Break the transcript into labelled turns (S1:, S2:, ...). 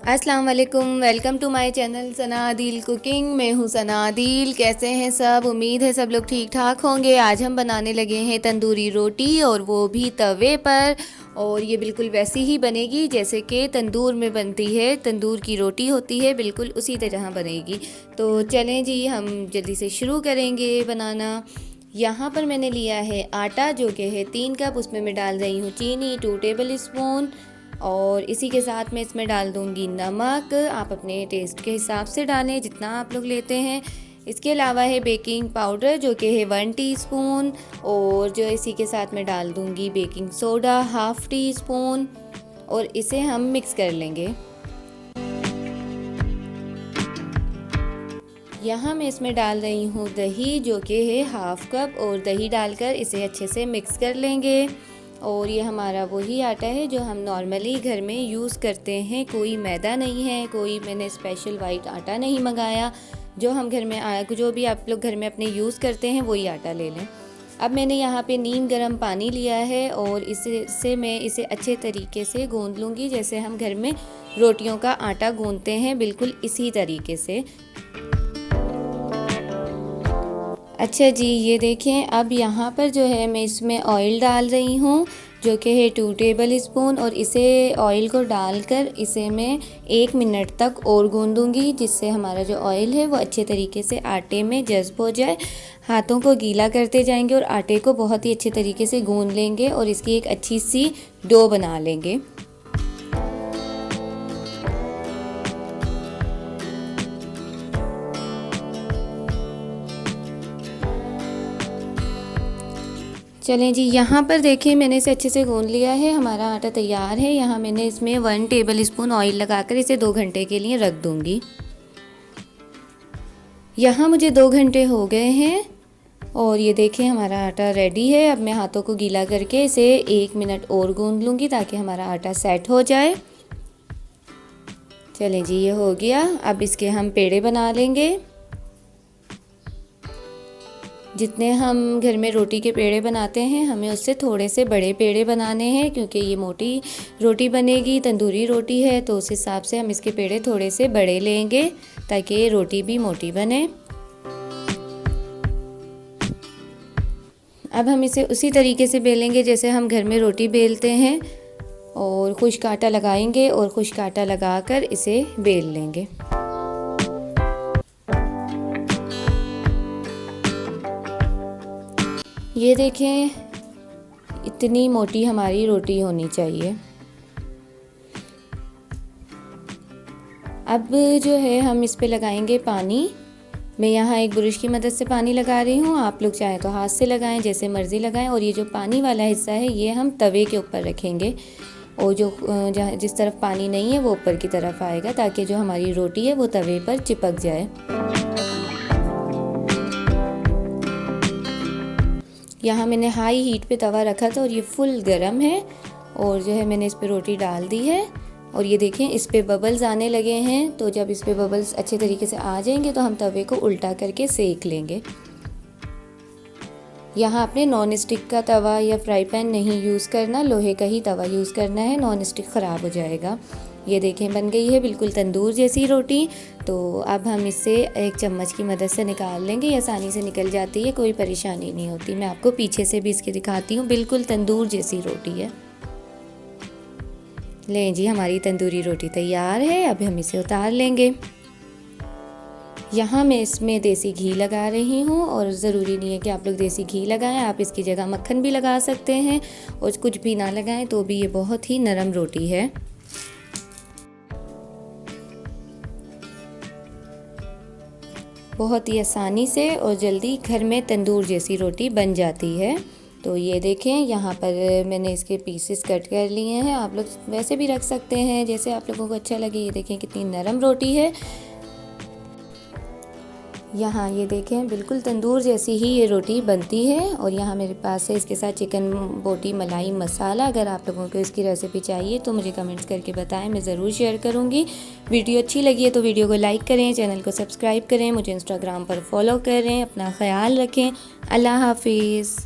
S1: अस्सलाम वालेकुम, welcome to my channel Sana Adil cooking. मैं हूँ सना आदिल। कैसे हैं सब? उम्मीद है सब लोग ठीक ठाक होंगे। आज हम बनाने लगे हैं तंदूरी रोटी, और वो भी तवे पर। और ये बिल्कुल वैसी ही बनेगी जैसे कि तंदूर में बनती है, तंदूर की रोटी होती है, बिल्कुल उसी तरह बनेगी। तो चलें जी, हम जल्दी से शुरू करेंगे बनाना। यहाँ पर मैंने लिया है आटा, जो कि है 3 कप। उसमें मैं डाल रही हूँ चीनी 2 टेबल स्पून, और इसी के साथ मैं इसमें डाल दूँगी नमक। आप अपने टेस्ट के हिसाब से डालें, जितना आप लोग लेते हैं। इसके अलावा है बेकिंग पाउडर, जो कि है 1 टीस्पून, और जो इसी के साथ मैं डाल दूँगी बेकिंग सोडा 1/2 टीस्पून, और इसे हम मिक्स कर लेंगे। यहाँ मैं इसमें डाल रही हूँ दही, जो कि है 1/2 कप, और दही डालकर इसे अच्छे से मिक्स कर लेंगे। और ये हमारा वही आटा है जो हम नॉर्मली घर में यूज़ करते हैं, कोई मैदा नहीं है, कोई मैंने स्पेशल वाइट आटा नहीं मंगाया। जो हम घर में जो भी आप लोग घर में अपने यूज़ करते हैं वही आटा ले लें। अब मैंने यहाँ पे नीम गर्म पानी लिया है, और इससे मैं इसे अच्छे तरीके से गूँध लूँगी, जैसे हम घर में रोटियों का आटा गूँधते हैं, बिल्कुल इसी तरीके से। अच्छा जी, ये देखें, अब यहाँ पर जो है मैं इसमें ऑयल डाल रही हूँ, जो कि है 2 टेबल स्पून, और इसे ऑयल को डालकर इसे मैं 1 मिनट तक और गूँधूँगी, जिससे हमारा जो ऑयल है वो अच्छे तरीके से आटे में जज़्ब हो जाए। हाथों को गीला करते जाएंगे और आटे को बहुत ही अच्छे तरीके से गूँध लेंगे, और इसकी एक अच्छी सी डो बना लेंगे। चलें जी, यहाँ पर देखें, मैंने इसे अच्छे से गूँध लिया है, हमारा आटा तैयार है। यहाँ मैंने इसमें 1 टेबल स्पून ऑयल लगाकर इसे 2 घंटे के लिए रख दूँगी। यहाँ मुझे 2 घंटे हो गए हैं, और ये देखें हमारा आटा रेडी है। अब मैं हाथों को गीला करके इसे 1 मिनट और गूँध लूँगी, ताकि हमारा आटा सेट हो जाए। चलें जी, ये हो गया। अब इसके हम पेड़े बना लेंगे। जितने हम घर में रोटी के पेड़े बनाते हैं, हमें उससे थोड़े से बड़े पेड़े बनाने हैं, क्योंकि ये मोटी रोटी बनेगी, तंदूरी रोटी है, तो उस हिसाब से हम इसके पेड़े थोड़े से बड़े लेंगे, ताकि ये रोटी भी मोटी बने। अब हम इसे उसी तरीके से बेलेंगे जैसे हम घर में रोटी बेलते हैं, और खुश्क आटा लगाएंगे, और खुश्क आटा लगाकर इसे बेल लेंगे। ये देखें, इतनी मोटी हमारी रोटी होनी चाहिए। अब जो है हम इस पे लगाएंगे पानी। मैं यहाँ एक ब्रश की मदद से पानी लगा रही हूँ, आप लोग चाहें तो हाथ से लगाएं, जैसे मर्ज़ी लगाएं। और ये जो पानी वाला हिस्सा है, ये हम तवे के ऊपर रखेंगे, और जो जहाँ जिस तरफ पानी नहीं है वो ऊपर की तरफ आएगा, ताकि जो हमारी रोटी है वो तवे पर चिपक जाए। यहाँ मैंने हाई हीट पे तवा रखा था, और ये फुल गरम है, और जो है मैंने इस पे रोटी डाल दी है। और ये देखें, इस पे बबल्स आने लगे हैं, तो जब इस पे बबल्स अच्छे तरीके से आ जाएंगे तो हम तवे को उल्टा करके सेक लेंगे। यहाँ आपने नॉन स्टिक का तवा या फ्राई पैन नहीं यूज़ करना, लोहे का ही तवा यूज़ करना है, नॉन स्टिक ख़राब हो जाएगा। ये देखें, बन गई है बिल्कुल तंदूर जैसी रोटी। तो अब हम इसे एक चम्मच की मदद से निकाल लेंगे, ये आसानी से निकल जाती है, कोई परेशानी नहीं होती। मैं आपको पीछे से भी इसके दिखाती हूँ, बिल्कुल तंदूर जैसी रोटी है। लें जी, हमारी तंदूरी रोटी तैयार है। अब हम इसे उतार लेंगे। यहाँ मैं इसमें देसी घी लगा रही हूँ, और ज़रूरी नहीं है कि आप लोग देसी घी लगाएं, आप इसकी जगह मक्खन भी लगा सकते हैं, और कुछ भी ना लगाएं तो भी ये बहुत ही नरम रोटी है। बहुत ही आसानी से और जल्दी घर में तंदूर जैसी रोटी बन जाती है। तो ये देखें, यहाँ पर मैंने इसके पीसेस कट कर लिए हैं, आप लोग वैसे भी रख सकते हैं जैसे आप लोगों को अच्छा लगे। ये देखें कितनी नरम रोटी है। यहाँ ये देखें, बिल्कुल तंदूर जैसी ही ये रोटी बनती है। और यहाँ मेरे पास है इसके साथ चिकन बोटी मलाई मसाला। अगर आप लोगों को इसकी रेसिपी चाहिए तो मुझे कमेंट्स करके बताएं, मैं ज़रूर शेयर करूँगी। वीडियो अच्छी लगी है तो वीडियो को लाइक करें, चैनल को सब्सक्राइब करें, मुझे इंस्टाग्राम पर फॉलो करें। अपना ख्याल रखें। अल्लाह हाफिज़।